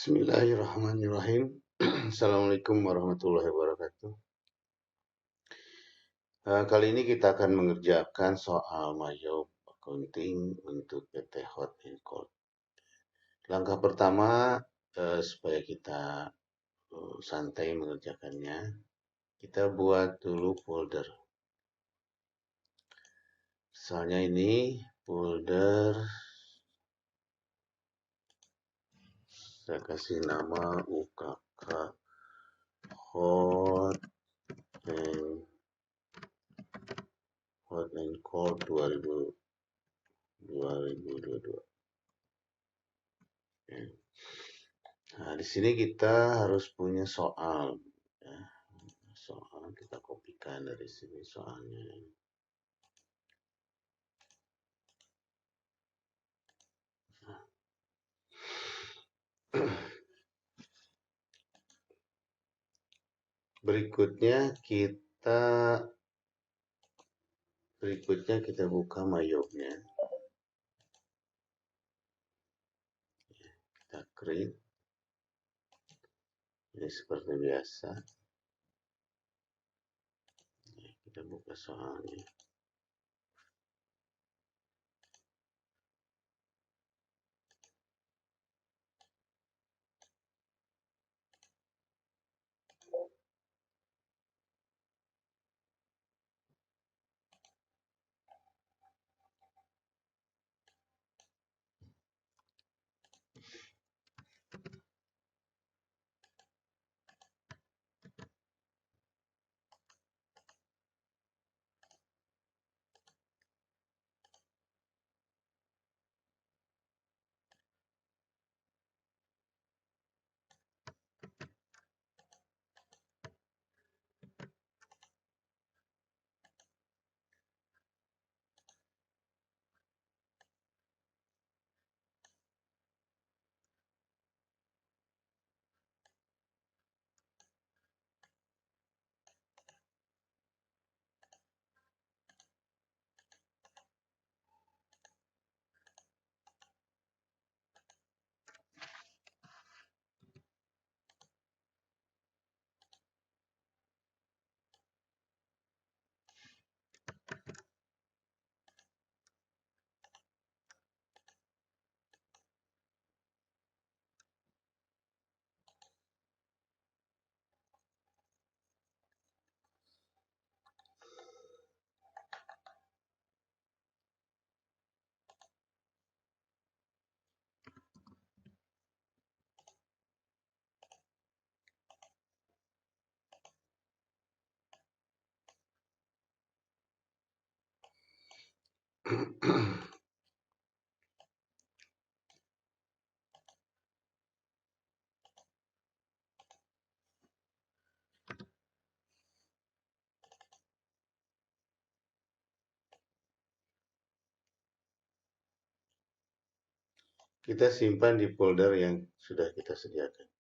Bismillahirrahmanirrahim. Assalamualaikum warahmatullahi wabarakatuh. Kali ini kita akan mengerjakan soal Mayob Accounting untuk PT Hot and Cold. Langkah pertama, supaya kita santai mengerjakannya, kita buat dulu folder. Misalnya ini folder, saya kasih nama UKK Hot and Cold 2022. Nah, di sini kita harus punya soal. Ya. Soal kita kopikan dari sini soalnya. Berikutnya kita buka Mayobnya. Kita create. Ini seperti biasa. Kita buka soalnya. Kita simpan di folder yang sudah kita sediakan.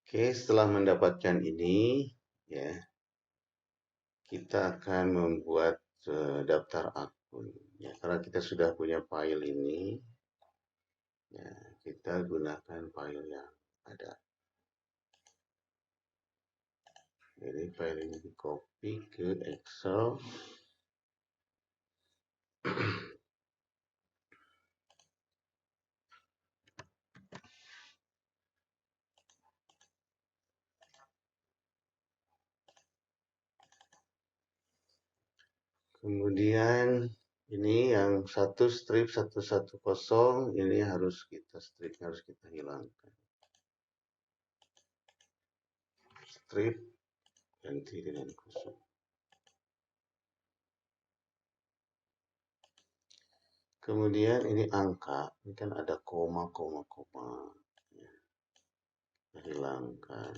Oke, setelah mendapatkan ini, ya, kita akan membuat daftar akun. Ya, karena kita sudah punya file ini, ya, kita gunakan file yang ada. Jadi file ini di copy ke Excel. Kemudian ini yang satu strip 110 ini harus kita hilangkan. Strip ganti dengan kosong. Kemudian ini angka, ini kan ada koma. Ya, kita hilangkan.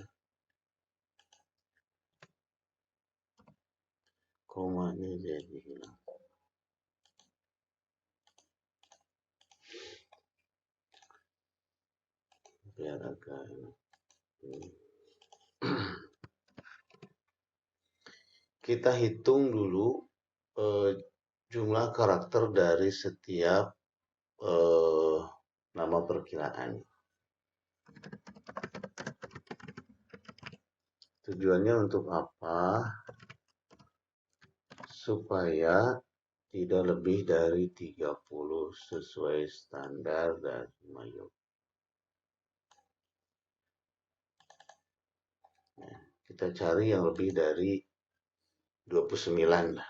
Komanya jadi hilang. Biar agak kita hitung dulu jumlah karakter dari setiap nama perkiraan. Tujuannya untuk apa? Supaya tidak lebih dari 30 sesuai standar dari Mayo. Nah, kita cari yang lebih dari 29 lah.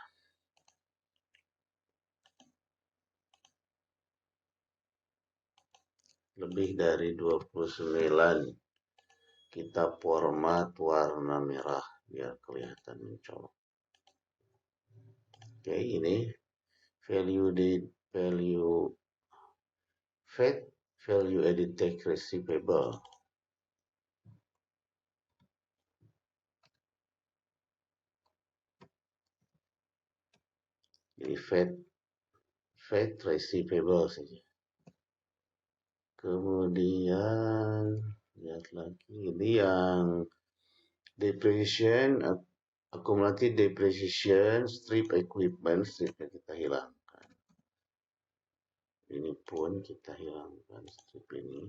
Lebih dari 29 kita format warna merah biar kelihatan mencolok. Oke, ini value edit text receivable. Jadi fat receivable saja. Kemudian lihat lagi ini yang depreciation, accumulated depreciation, strip equipment, stripnya kita hilangkan. Ini pun kita hilangkan strip ini.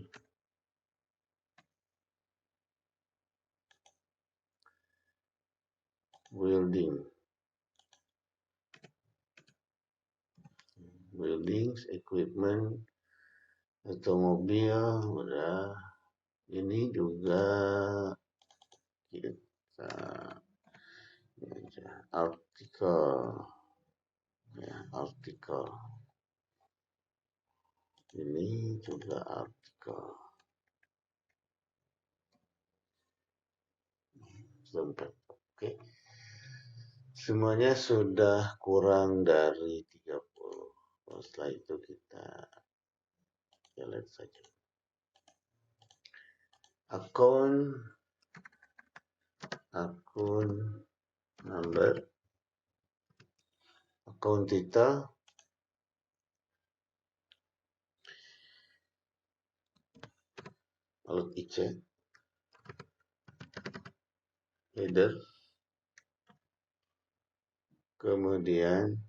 Buildings, equipment, otomobil, udah. Ini juga kita artikel, ya, artikel. Ini juga artikel. Oke. Semuanya sudah kurang dari 30. Setelah itu kita lihat saja. Akun number, akun title, lalu IC, header, kemudian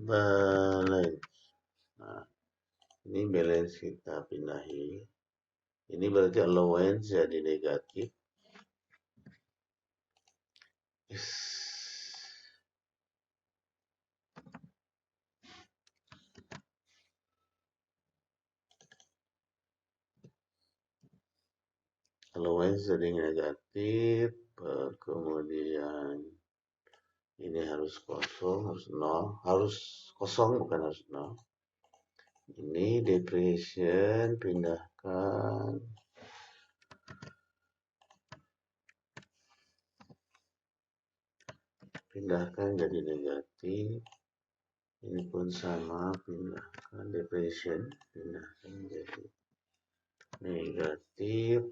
balance. Nah, ini balance kita pindahi. Ini berarti allowance jadi negatif. Allowance jadi negatif, kemudian ini harus kosong, harus nol, harus kosong bukan harus nol. Ini depreciation pindahkan, jadi negatif. Ini pun sama, pindahkan depreciation, pindahkan jadi negatif.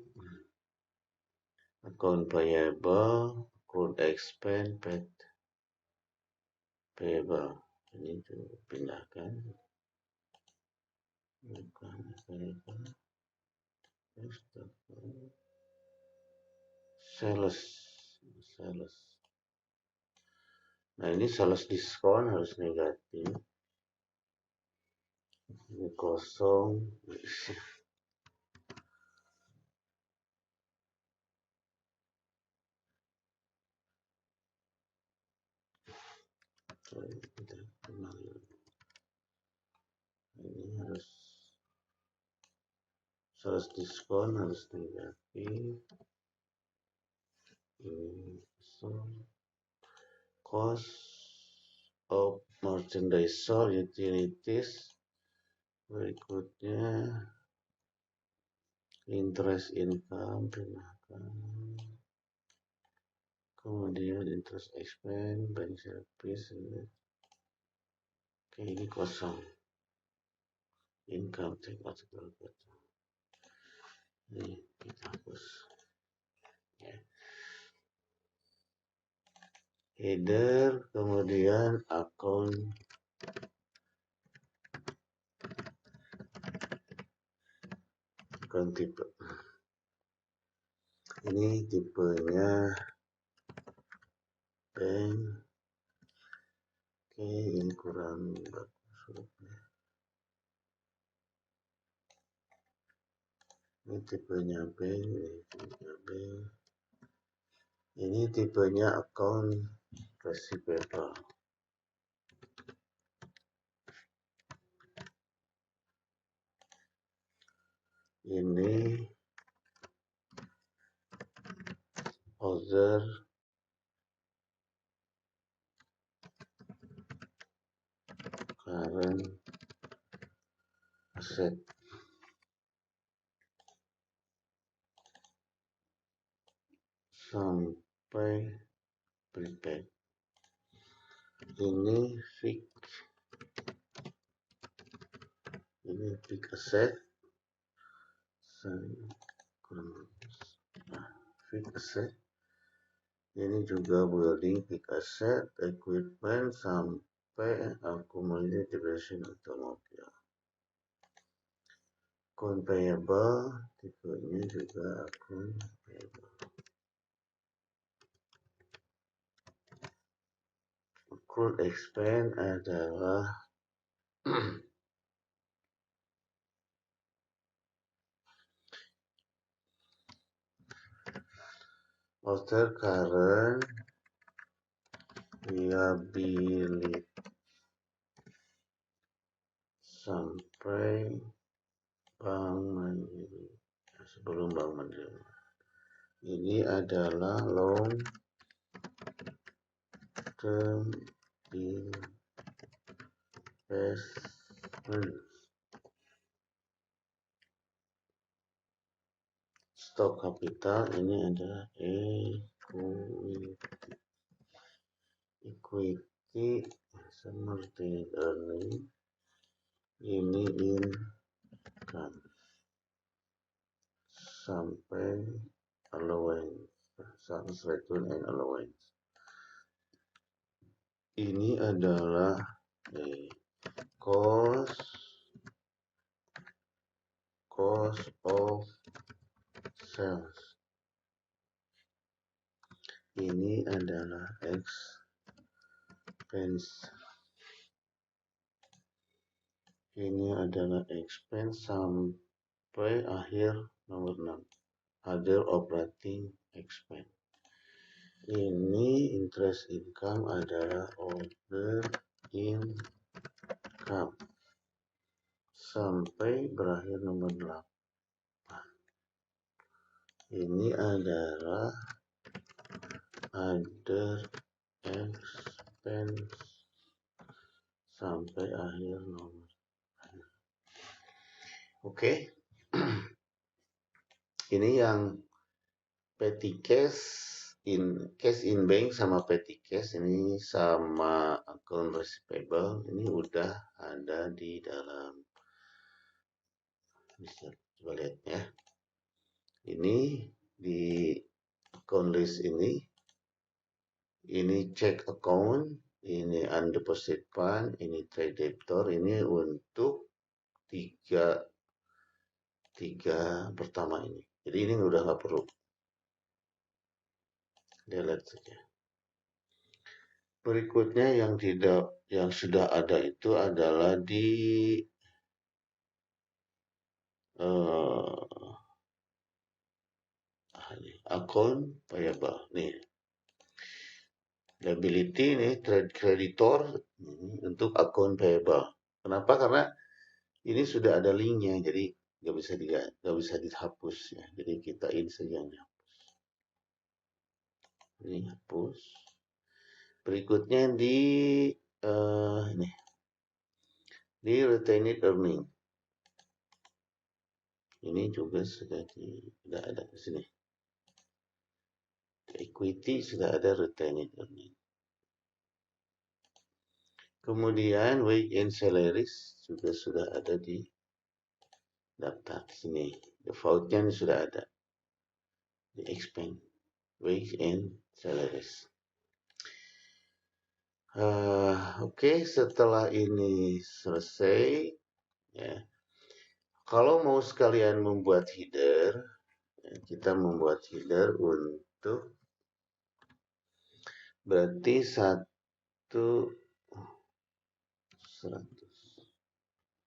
Account payable, account expense, payable. Ini tuh pindahkan. Sales. Nah, ini sales diskon harus negatif. Ini kosong. Ini harus sales diskon harus negatif. Ini cost of merchandise sold, utilities. Berikutnya interest income, pindahkan. Kemudian interest expense, bank service. Oke, ini kosong. Income tax artikel kosong. Ini kita hapus. Ya. Header, kemudian akun tipe. Ini tipenya bank. Oke, ini kurang bagus hurufnya. Ini tipenya bank, ini tipenya bank. Ini tipenya account receivable. Ini other current asset. Sampai prepaid. Ini fixed. Ini fixed asset. Fixed asset. Ini juga building fixed asset, equipment, sampai accumulated depreciation otomobil. Account payable, tipenya juga account payable. Accrued expense adalah other current liability sampai Bank Mandiri. Sebelum Bank Mandiri. Ini adalah long term investment. Stok kapital ini adalah equity seperti earning. Ini income sampai allowance, service return and allowance. Ini adalah cost of sales. Ini adalah expense. Ini adalah expense sampai akhir nomor 6. Other operating expense. Ini interest income adalah other income sampai berakhir nomor 8. Ini adalah other expense sampai akhir nomor. Oke. Ini yang petty cash in bank sama petty cash ini sama account receivable ini udah ada di dalam. Bisa coba lihat ya. Ini di account list ini check account, ini undeposit fund, ini trade debtor, ini untuk tiga pertama ini. Jadi ini udah nggak perlu. Delete saja. Berikutnya yang sudah ada itu adalah di account payable nih. Liability nih trade creditor untuk account payable. Kenapa? Karena ini sudah ada linknya, jadi nggak bisa dihapus ya. Jadi kita ini saja yang dihapus. Ini hapus. Berikutnya di ini di retained earning. Ini juga sudah ada di sini. Equity sudah ada retained earning. Kemudian wage and salaries juga sudah ada di daftar sini. Defaultnya sudah ada di expense wage and salaries. Oke, setelah ini selesai ya. Kalau mau sekalian membuat header Kita membuat header untuk berarti 100.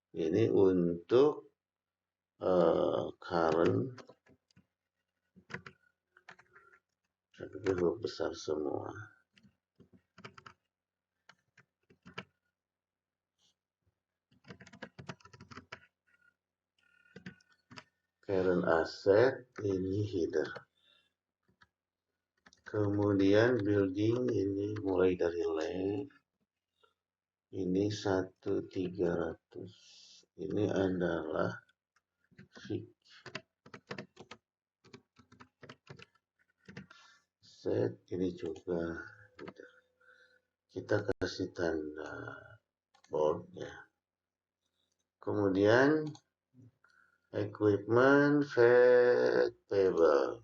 Ini untuk current, tapi huruf besar semua. Current asset, ini header. Kemudian building, ini mulai dari land. Ini 1300. Ini adalah fixed set, ini juga header. Kita kasih tanda bold ya. Kemudian equipment fat table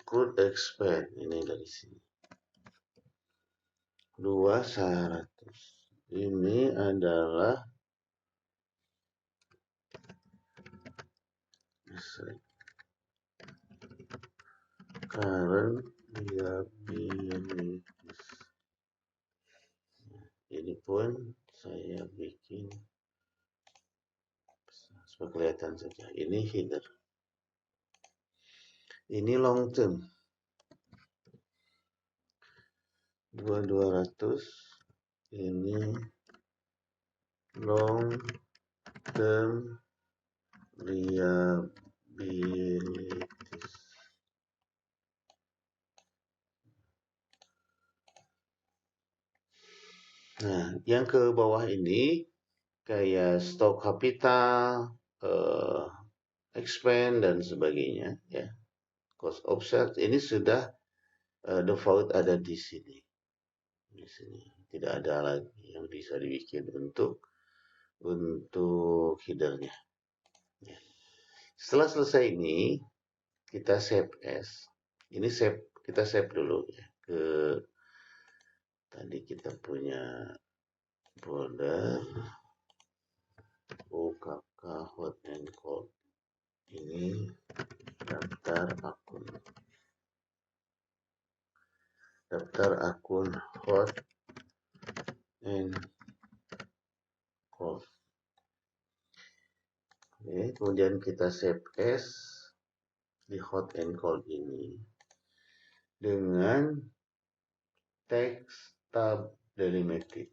could expand, ini dari sini 200. Ini adalah current liabilities. Ini pun saya bikin supaya kelihatan saja. Ini header. Ini long term 200. Ini long term liabilities. Nah, yang ke bawah ini kayak stok capital, expand dan sebagainya ya. Cost offset ini sudah default ada di sini. Di sini tidak ada lagi yang bisa dibikin untuk headernya. Ya. Setelah selesai ini kita save as. Ini kita save dulu ya ke tadi kita punya folder UKK hot and cold. Ini daftar akun hot and cold. Oke, kemudian kita save as di hot and cold ini dengan text tab delimited.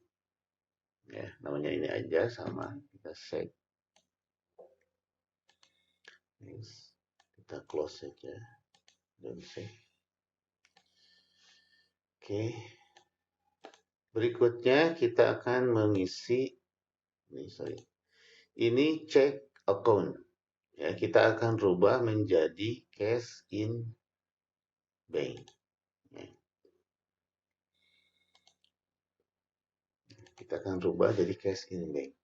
Ya, namanya ini aja sama, kita save. Kita close saja dan save. Oke. Berikutnya kita akan mengisi ini check account. Ya, kita akan rubah menjadi cash in bank. Ya. Kita akan rubah jadi cash in bank.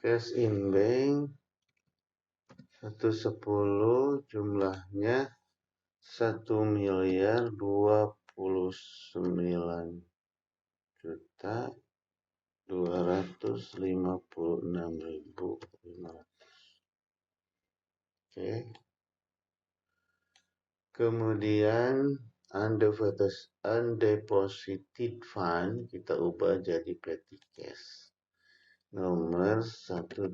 Cash in bank 110, jumlahnya 1.029.256.500. Oke. Kemudian undeposited fund kita ubah jadi petty cash. Nomor 120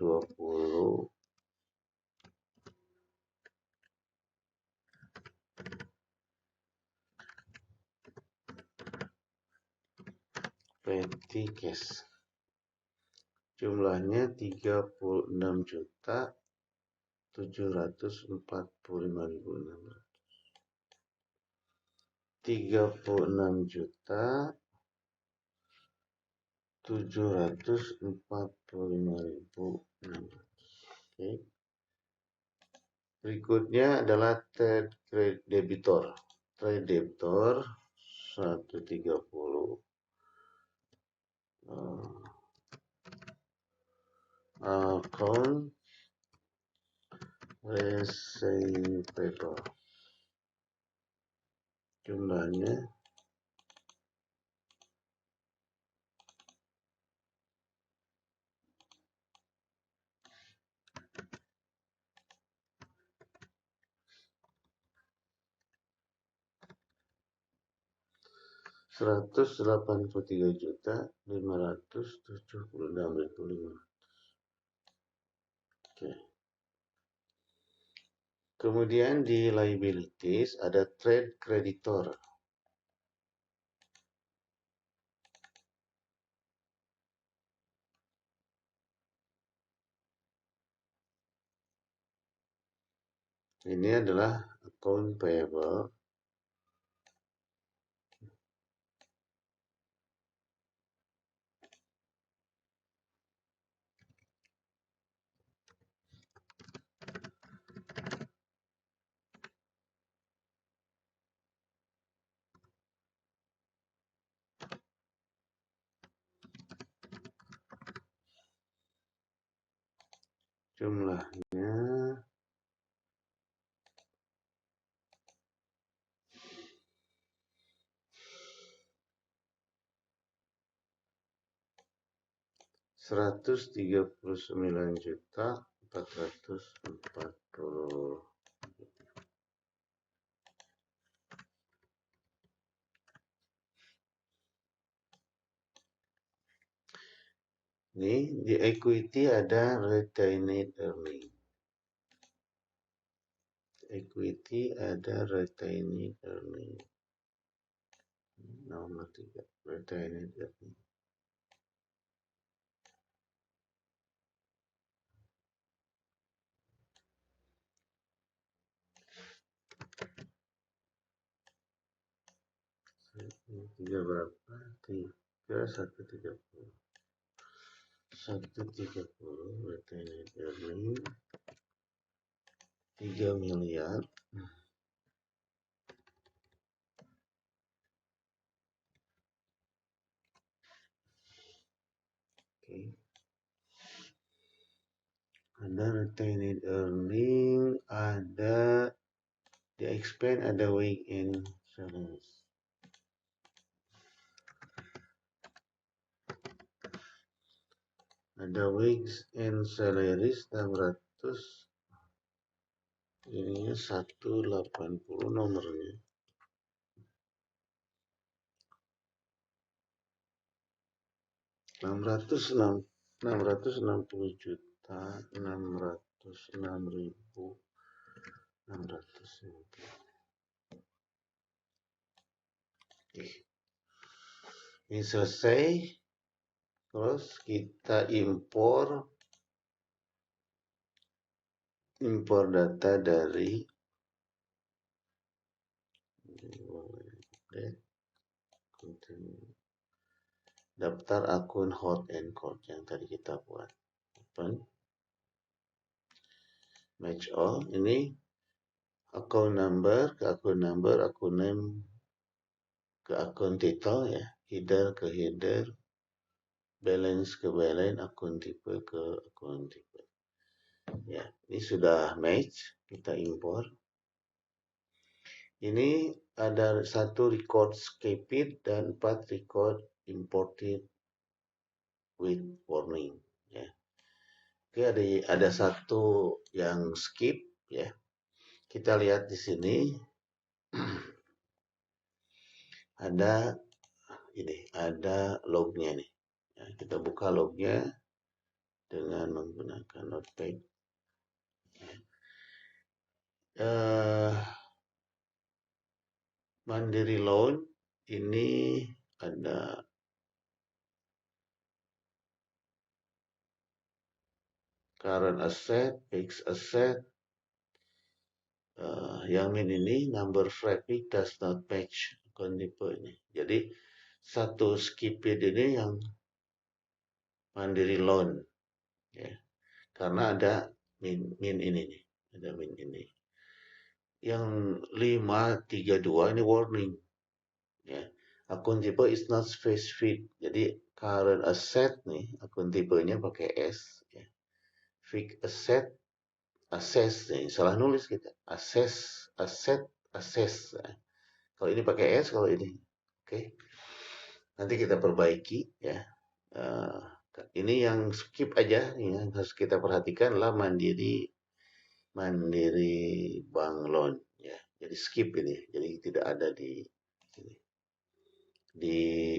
petty cash. Jumlahnya 36.745.600. 36.745.600. Oke. Berikutnya adalah trade debitor. Trade debitor 130. Account receivable. jumlahnya 183.576.500. Oke. Kemudian di liabilities ada trade creditor. Ini adalah account payable. Jumlahnya 139.440. Ini di equity ada retained earning. Equity ada retained earning. Nomor 3, retained earning. Tiga berapa? 130. 130 retained earning 3 miliar. Oke. Ada retained earning, ada di expand, ada wage and salaries. Ada wage and salaries 600. Ininya 180 nomornya. 660 juta 606.600. Ini selesai. Terus kita impor data dari daftar akun hot and cold yang tadi kita buat. Open, match all. Ini account number ke akun number, akun name ke akun title ya, header ke header, balance ke balance, akun tipe ke akun tipe. Ya, ini sudah match, kita impor. Ini ada 1 record skip dan 4 record imported with warning ya. Oke, ada 1 yang skip ya. Kita lihat di sini ada lognya nih. Ya, kita buka lognya dengan menggunakan notepad. Mandiri loan ini ada current asset, fixed asset. Yang ini number traffic does not match akun tipe ini. Jadi 1 skipit ini yang Mandiri loan ya. Karena ada min ini nih, ada min ini. Yang 532 ini warning ya. Akun tipe is not specific. Jadi current asset nih, akun tipenya pakai S ya. Fixed asset, assess nih, salah nulis kita. Asset. Ya. Kalau ini pakai S, kalau ini. Oke. Nanti kita perbaiki ya. Eh, ini yang skip aja, yang harus kita perhatikan lah Mandiri Mandiri Bank Loan ya. Jadi skip ini. Jadi tidak ada di sini. Di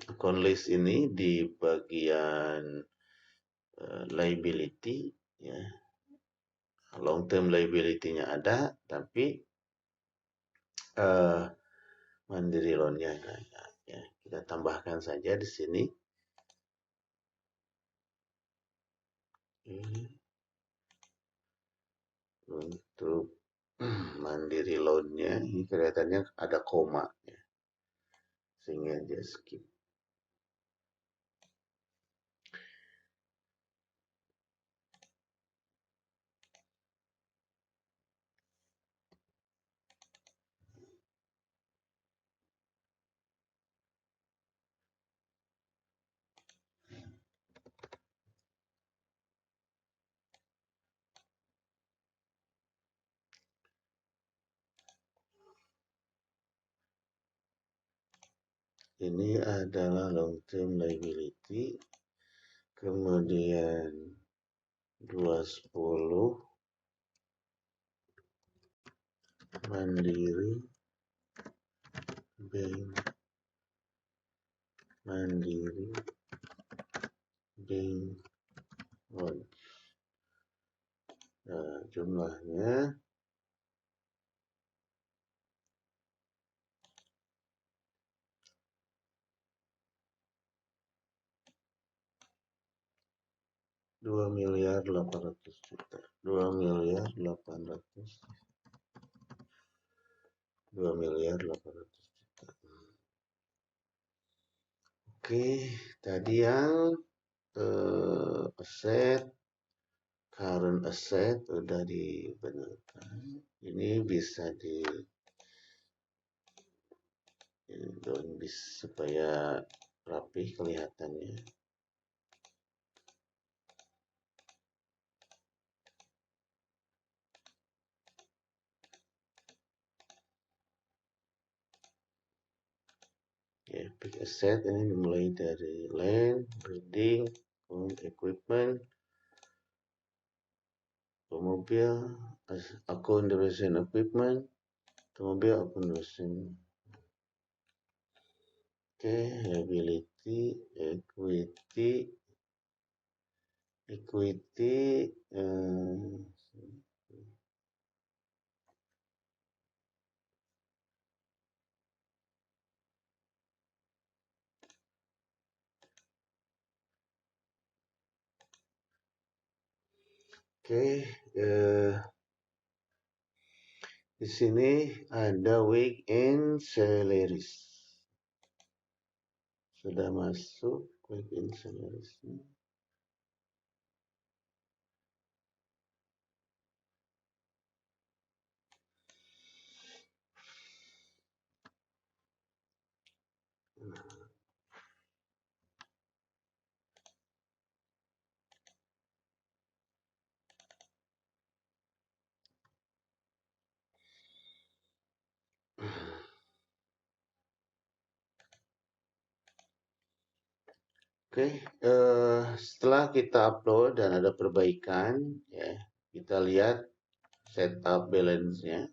account list ini di bagian liability ya. Long term liability-nya ada, tapi eh, Mandiri loan-nya enggak ada. Ya, kita tambahkan saja di sini. Ini untuk Mandiri loan-nya ini kelihatannya ada koma ya, sehingga dia skip. Ini adalah long term liability, kemudian 210 Mandiri Bank Mandiri Bank Loan. Nah, jumlahnya 2.800.000.000. 2.800.000.000. Oke, tadi yang aset, current asset udah dibenarkan. Ini bisa di daun bis supaya rapi kelihatannya. Ya, big asset ini dimulai dari land, building, equipment, otomobil, akun depreciation equipment, otomobil, akun depreciation. Oke, liability, equity, oke, di sini ada weekend salaries. Sudah masuk weekend salaries. Oke, setelah kita upload dan ada perbaikan, ya, kita lihat setup balance-nya.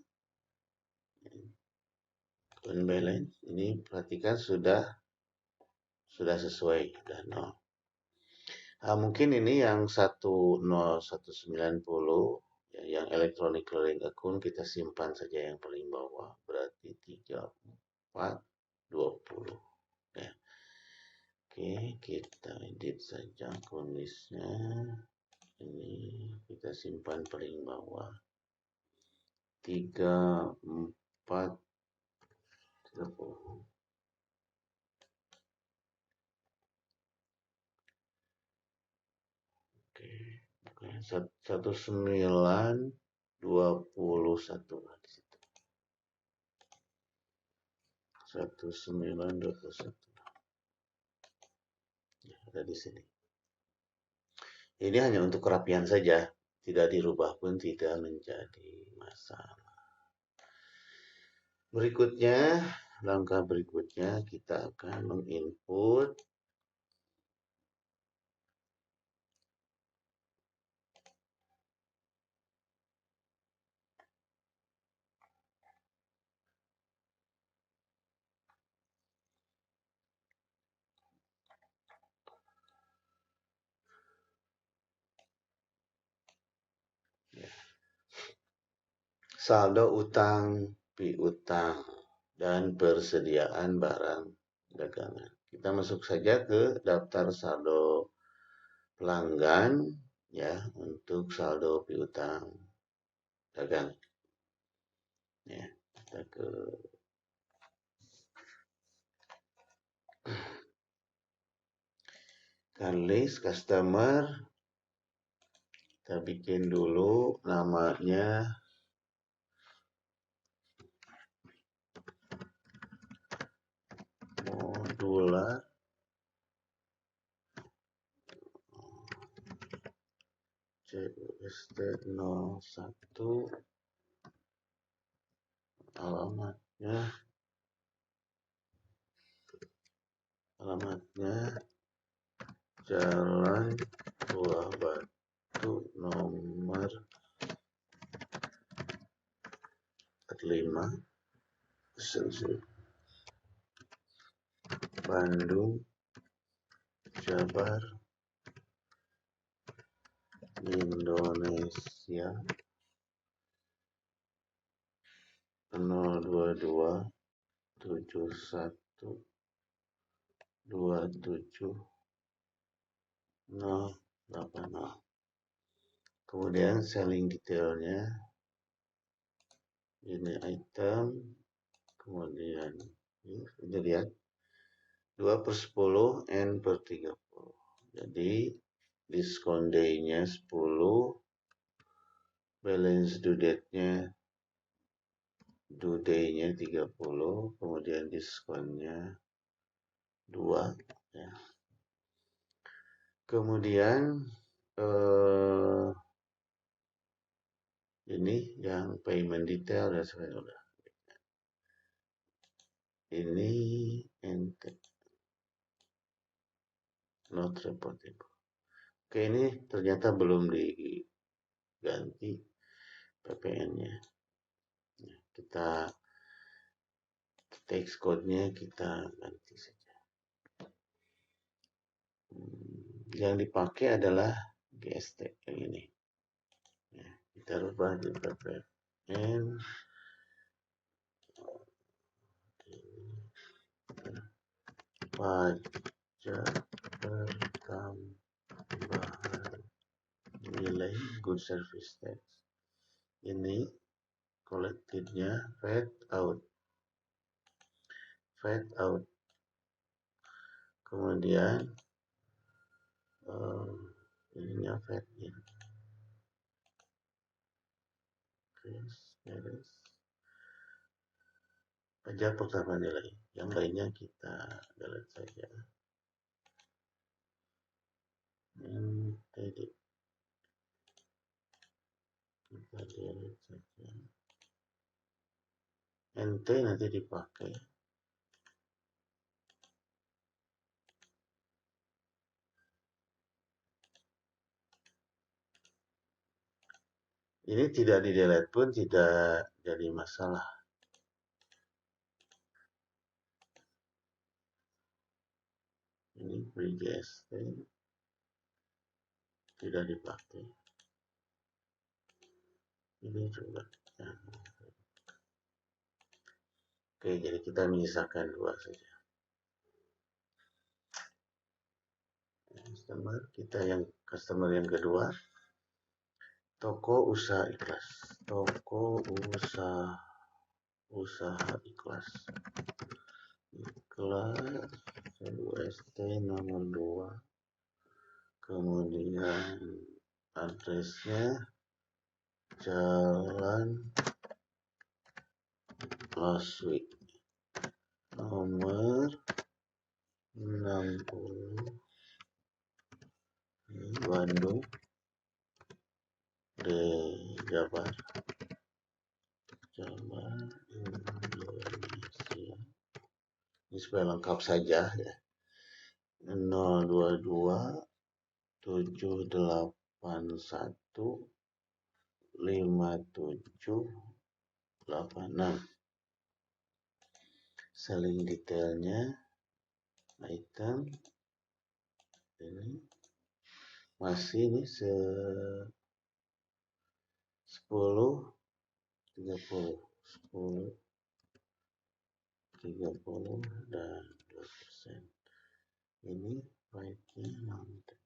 Balance ini perhatikan sudah sesuai, sudah nol. Nah, mungkin ini yang 10190 ya, yang electronic clearing account kita simpan saja yang paling bawah, berarti 3420 ya. Oke, kita edit saja kondisinya. Ini kita simpan paling bawah 3430. Oke, 1921 di situ. 1921 ya, ada di sini. Ini hanya untuk kerapian saja, tidak dirubah pun tidak menjadi masalah. Berikutnya, langkah berikutnya kita akan menginput saldo utang, piutang, dan persediaan barang dagangan. Kita masuk saja ke daftar saldo pelanggan ya untuk saldo piutang dagang. Ya, kita ke list customer. Kita bikin dulu namanya modular CUST 01, alamatnya Jalan Buah Batu nomor 45 Bandung, Jabar, Indonesia 0227127 080. Kemudian selling detailnya ini item, kemudian ini sudah lihat 2/10 N per 30. Jadi diskon day-nya 10, balance due date-nya due day-nya 30, kemudian diskonnya 2 ya. Kemudian ini yang payment detail dan sebagainya. Ini ente not reportable. Oke, ini ternyata belum diganti PPN-nya. Kita text code-nya kita ganti saja. Yang dipakai adalah GST yang ini. Kita rubah di PPN. Pajak pertambahan nilai good service tax. Ini collected-nya fade out. Kemudian ininya fade in. Beres. Pajak pertambahan nilai. Yang lainnya kita delete saja. Tadi kita delete saja. NT nanti dipakai. Ini tidak di delete pun tidak jadi masalah. Ini free GST tidak dipakai. Ini juga. Ya. Oke, jadi kita menyisakan 2 saja. Customer yang kedua, toko usaha ikhlas. Toko usaha ikhlas. UST nomor 2. Kemudian addressnya Jalan Laswi nomor 60 Bandung Jabar Indonesia. Ini supaya lengkap saja ya. 022 781 5786. Saling detailnya item ini masih ini 10 30 10 30 dan 2%. Ini baiknya nanti.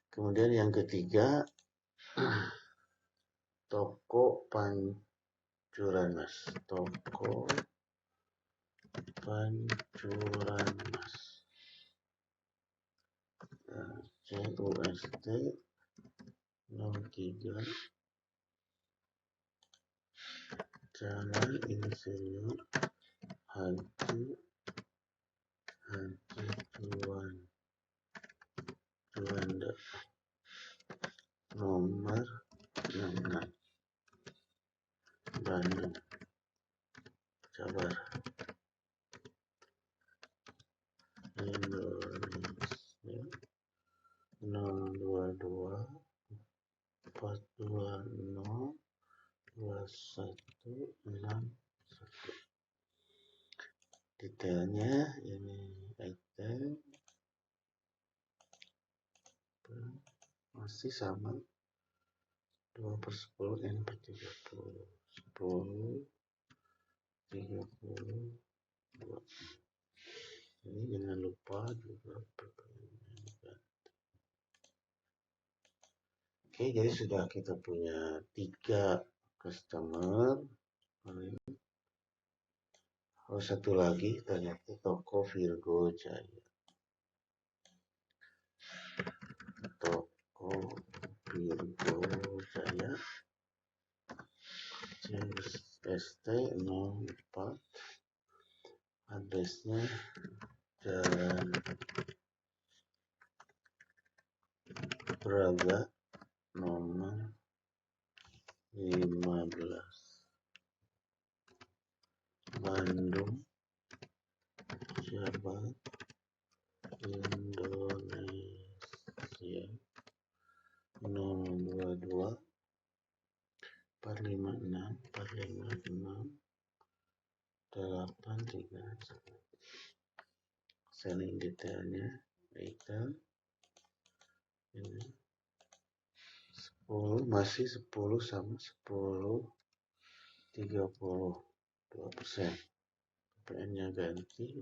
Kemudian yang ketiga, toko pancuran mas. Toko pancuran mas. CUST 03 Jalan Insinyur Haji Juanda nomor 66 Bandung, Jabar, Indonesia 022 420 2161. Detailnya ini item masih sama 2/10 N per 30 10 32. Ini jangan lupa juga pertanyaan. Oke, jadi sudah kita punya 3 customer. Oh, satu lagi ternyata toko Virgo Jaya. Toko Virgo Jaya CST 04, adresnya Jalan Braga nomor 15 Bandung, Jabar, Indonesia 022 456 456 831. Selling detailnya item ini 10 masih 10 sama 10 32%. PN-nya ganti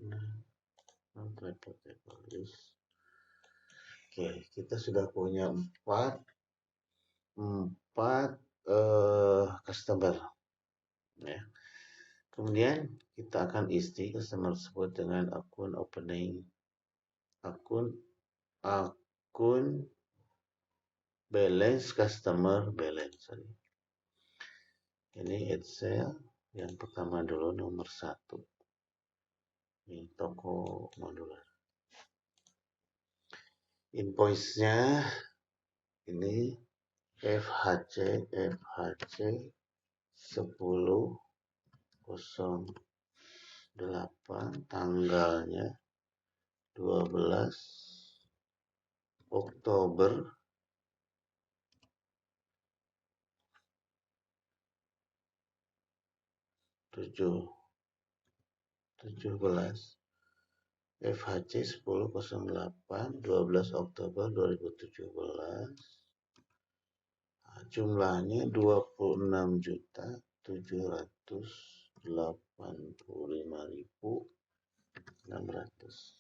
non repotable use. Oke, kita sudah punya 4 customer ya. Kemudian kita akan isi customer tersebut dengan akun opening, akun balance, customer balance. Ini Excel yang pertama dulu, nomor 1. Ini toko modular. Invoice-nya ini FHC 10/08, tanggalnya 12 Oktober 17 FHC 10/08 12 Oktober 2017. Jumlahnya 26.785.600.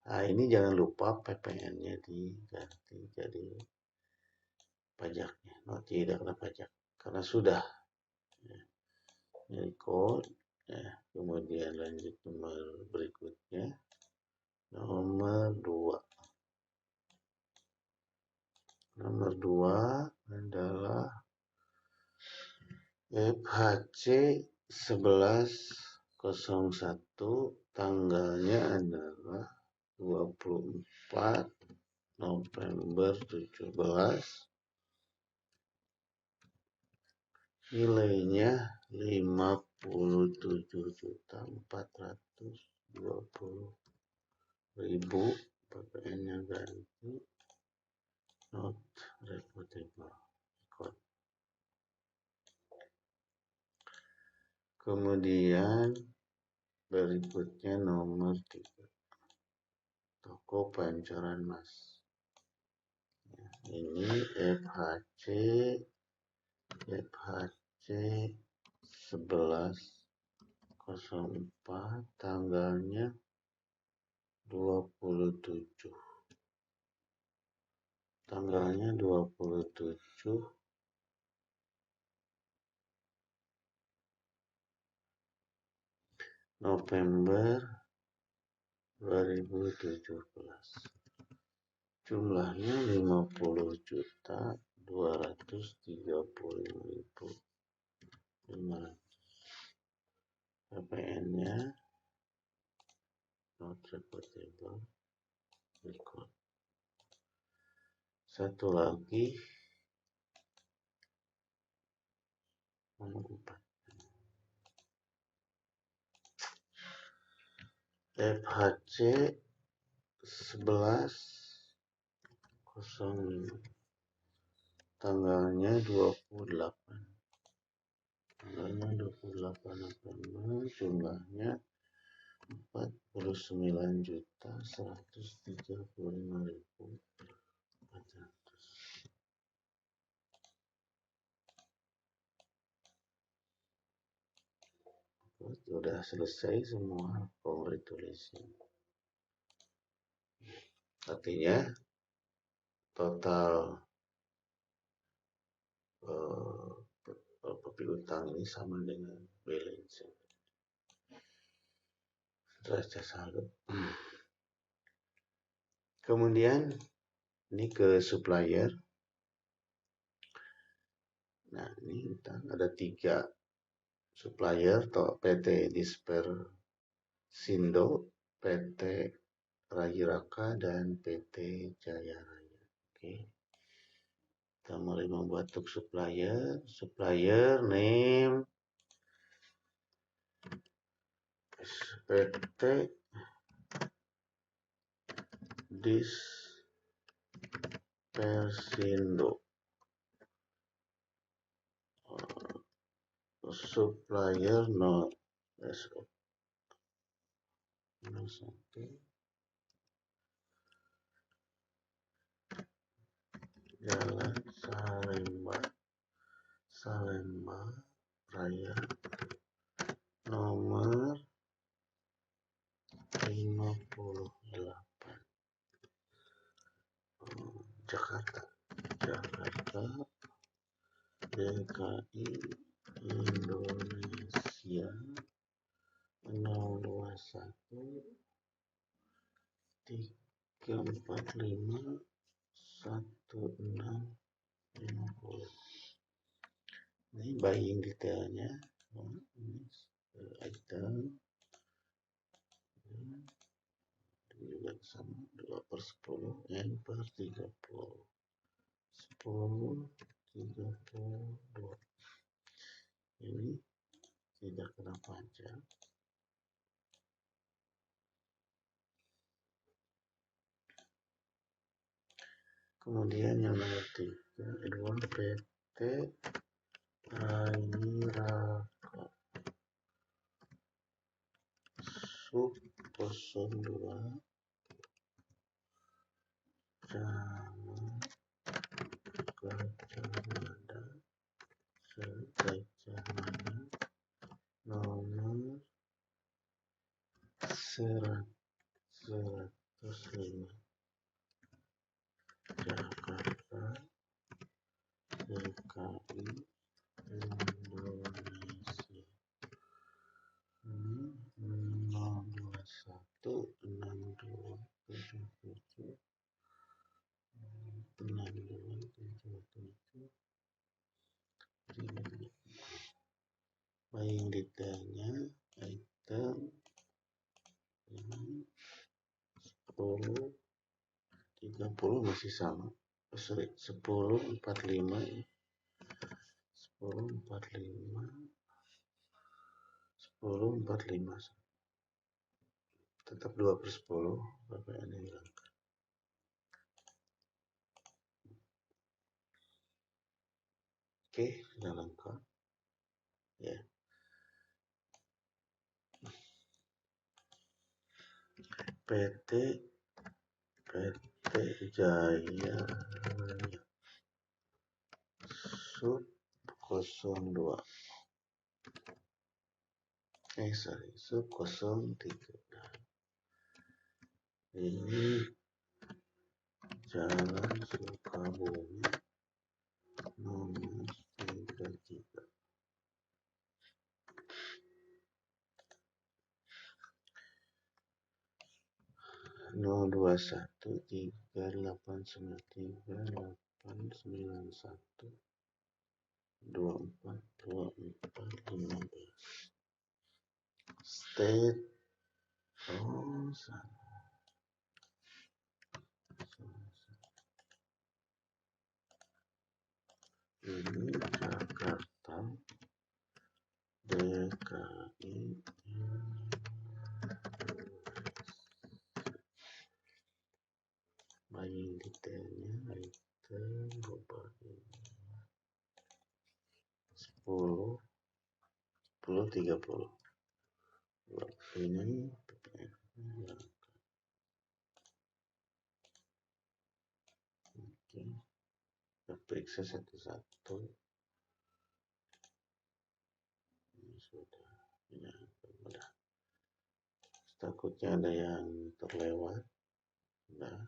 Nah, ini jangan lupa PPN-nya diganti jadi pajaknya. Tidak kena pajak karena sudah. Ini code. Ya, kemudian lanjut nomor berikutnya. Nomor 2. Nomor 2 adalah FHC 11/01, tanggalnya adalah 24 November 17. Nilainya 57.420.000. PPN-nya ganti, not reputable. Kemudian berikutnya nomor 3, toko Pancoran Mas. Ini FHC 11/04, tanggalnya 27 November 2017. Jumlahnya 50.235.500. PPN-nya not reputable record. Satu lagi nomor 4, FHC 11/05, tanggalnya 28 November, jumlahnya 49.135.400. Sudah selesai semua, congratulations. Artinya total piutang ini sama dengan balance neraca saldo. Kemudian ini ke supplier. Nah, ini ada 3 supplier, PT Dispersindo, PT Rajiraka, dan PT Jaya Raya. Oke. Kita mulai membuat supplier. Supplier name PT Dispersindo. Supplier no Jalan Salemba Raya nomor 58, Jakarta, DKI Indonesia 021 345 1650. Ini buying detailnya, item juga sama 2/10 N per 30, 10/32. Ini tidak kena pajak. Kemudian yang nomor 3, Edward PT Rajiraka Sub 02 Gajah Mada nomor 105, Jakarta, DKI Indonesia 021 6277 6277. Buying detailnya, item 10 30 masih sama, 10/45 10 45 tetap 2/10 PPN yang hilang. Oke, sudah lengkap ya. PT Jaya Sub 02 Sub 03. Ini Jalan Sukabumi nomor 33. Nol 21393891242415. State ini Jakarta DKI bagi detailnya item ini 10 30 ini PPN. Oke, kita periksa satu-satu. Ini sudah ya, mudah. Takutnya ada yang terlewat. Nah,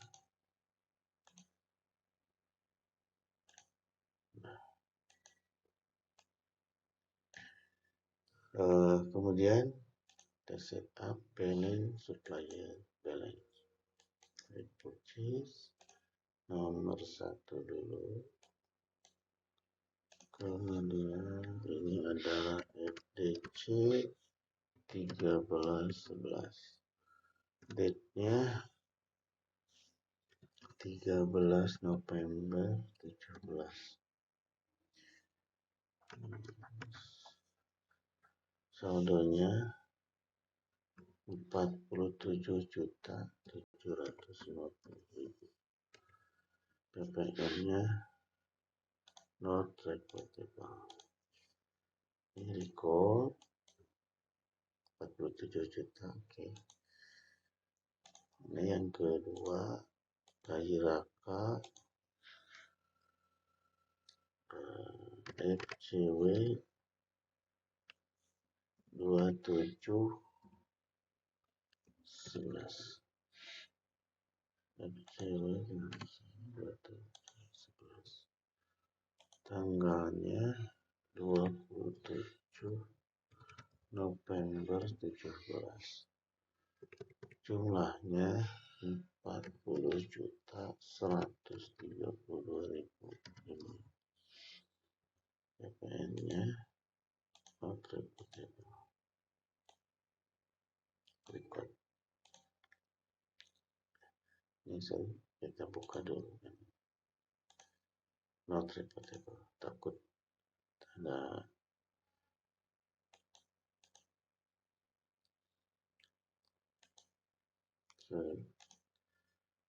kemudian kita setup balance supplier balance. Purchase nomor 1 dulu. Kemudian ini adalah FDC 1311. Date-nya 13 November 17. Saldonya 47.750.000. PPN-nya not reportable. Ini record 47 juta. Oke. Ini yang kedua, Kahiraka FCW 2711. FCW 2711. Tanggalnya 27 November 17. Jumlahnya 40.132.000. PPN-nya not reportable. Record. Ini kita buka dulu kan. Not reportable. Takut ada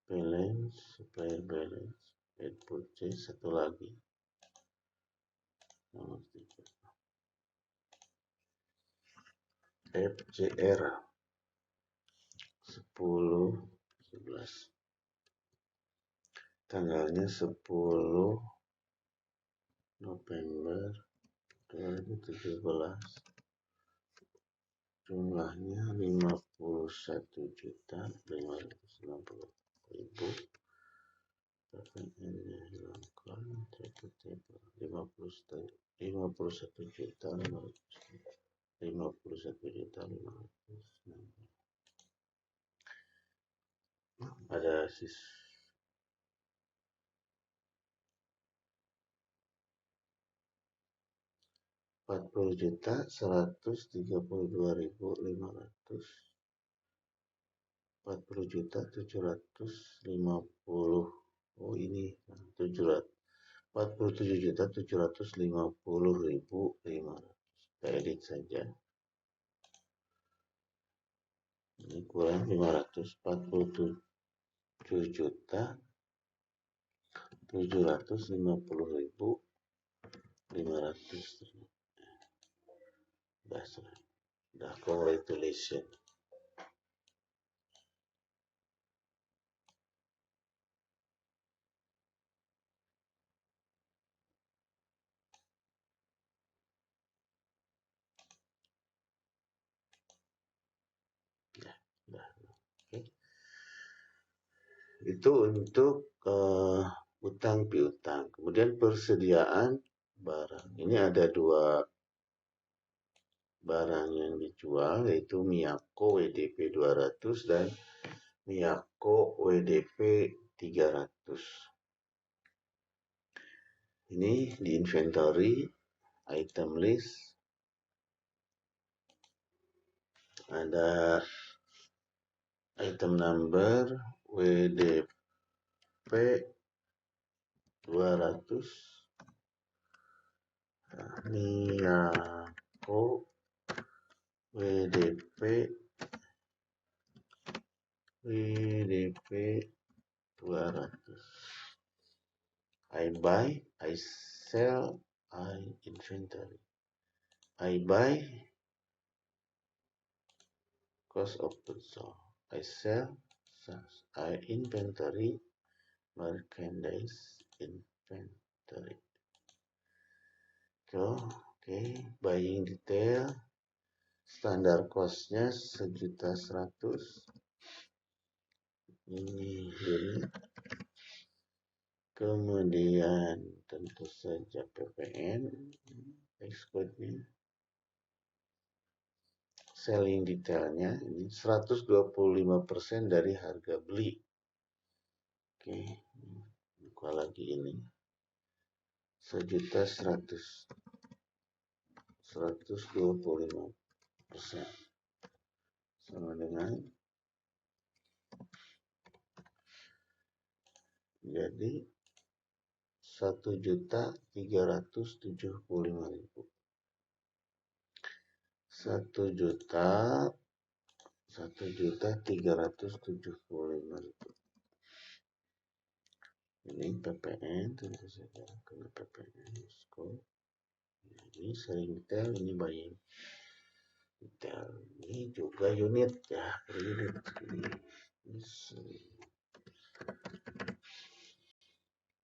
balance, supplier balance, head purchase, satu lagi nomor 3 FCR 1011. Tanggalnya 10 November 2017. Jumlahnya 51.560.000. PPN-nya hilangkan, 51.500.000. Ada sis 40.132.500. 40.750. Oh ini 700. 47.750.500. Kita edit saja. Ini kurang 500, 47.750.500. Dah, congratulations. Dah. Okay. Itu untuk utang piutang. Kemudian persediaan barang. Ini ada dua barang yang dijual, yaitu Miyako WDP 200 dan Miyako WDP 300. Ini di inventory, item list, ada item number WDP 200, Miyako WDP 200. I buy, I sell, I inventory. I buy, cost of goods sold. I sell, I inventory, merchandise inventory. Oke, buying detail, standar costnya 1.100.000. Ini unit. Kemudian tentu saja PPN, ekspornya. Selling detailnya ini 125% dari harga beli. Oke, buka lagi ini. 1.100.000. 125%. Sama dengan, jadi 1.375.000. 1.375.000. Ini PPN, tentu saja kena PPN. Ini selling detail, ini buying detail. Ini juga unit ya, per unit.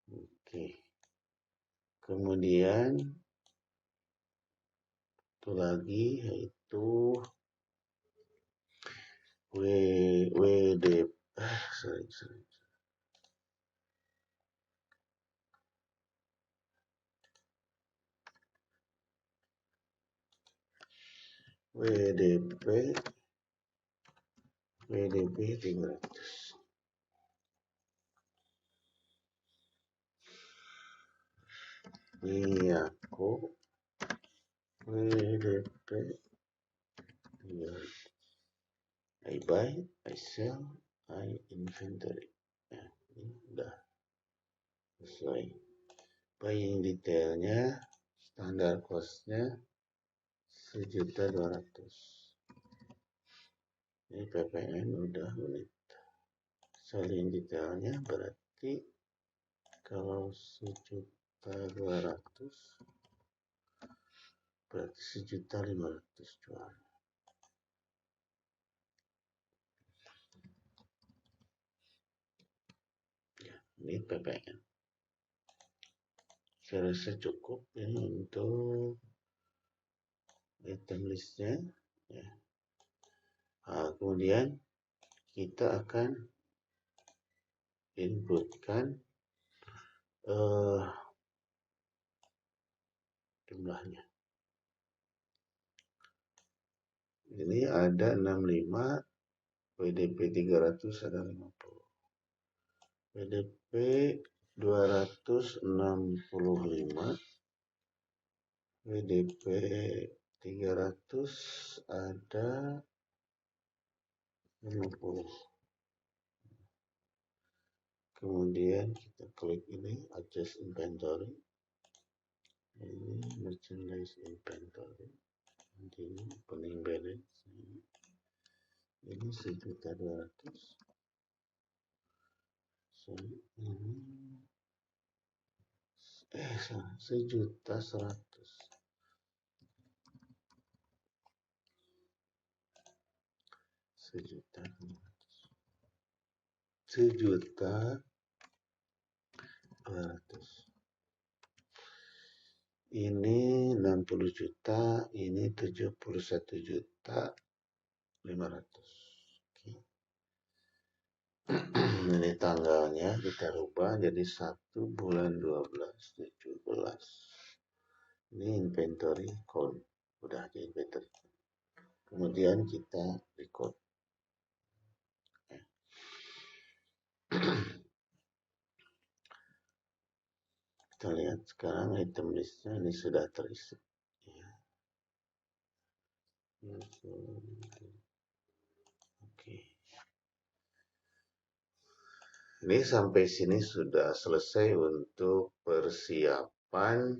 Oke. Kemudian itu lagi yaitu WDP WDP 300. Miyako WDP 300. I buy, I sell, I inventory. Ya, ini udah sesuai. Buying detailnya, standar costnya 1.200.000. Ini PPN udah unit. Selling detailnya berarti kalau 1.200.000 berarti 1.500.000 jual. Ya, ini PPN. Saya rasa cukup ini untuk item listnya. Ya. Nah, kemudian kita akan inputkan jumlahnya. Ini ada 65, WDP 300 ada 50. WDP 265, WDP 300 ada 50. Kemudian kita klik ini adjust inventory, ini merchandise inventory, ini opening balance, ini 1.200.000, ini 1.100.000, 1.200.000. Ini 60 juta, ini 71.500.000. Oke. Ini tanggalnya kita rubah jadi 1/12/17. Ini inventory count. Udah di inventory. Kemudian kita record. Kita lihat sekarang item listnya ini sudah terisi. Oke. Ini sampai sini sudah selesai untuk persiapan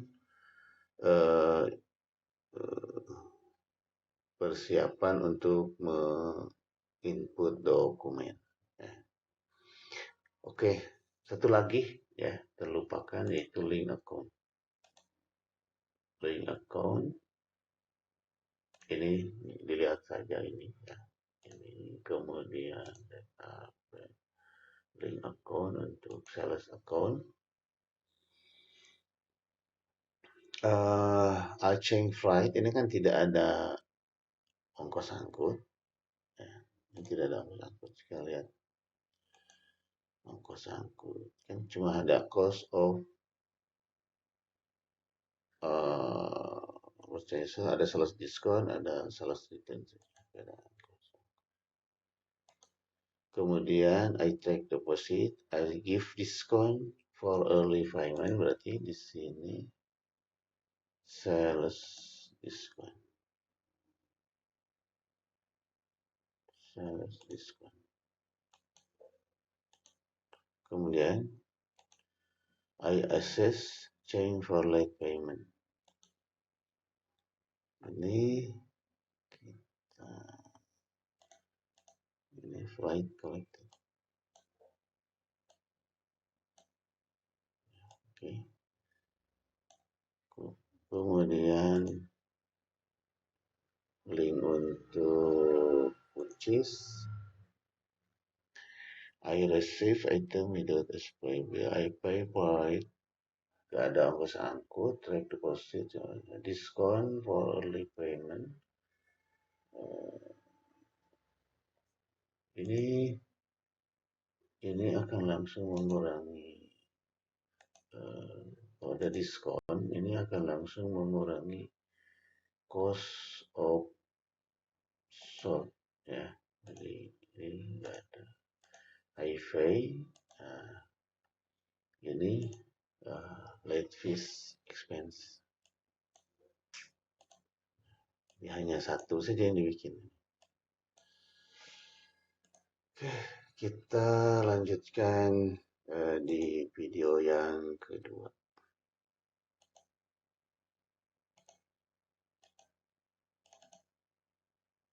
untuk input dokumen. Oke, satu lagi ya terlupakan yaitu link account. Link account ini dilihat saja ini ya. Ini kemudian link account untuk sales account. Change flight ini kan tidak ada ongkos angkut. Ya, ini tidak ada ongkos angkut. Kita lihat ongkos angkut kan cuma ada cost of purchase, ada sales discount, ada sales return. Kemudian I take deposit, I give discount for early payment, berarti di sini sales discount. Sales discount. Kemudian I assess change for late payment. Ini flight collected. Oke. Kemudian link untuk purchase. I receive item without explain bill. I pay for it. Gak ada ongkos angkut, track deposit, discount for early payment. Ini akan langsung mengurangi kalau ada diskon, ini akan langsung mengurangi cost of sold ya. Jadi ini enggak ada high fee, ini late fees expense. Ini hanya satu saja yang dibikin. Oke, kita lanjutkan di video yang kedua.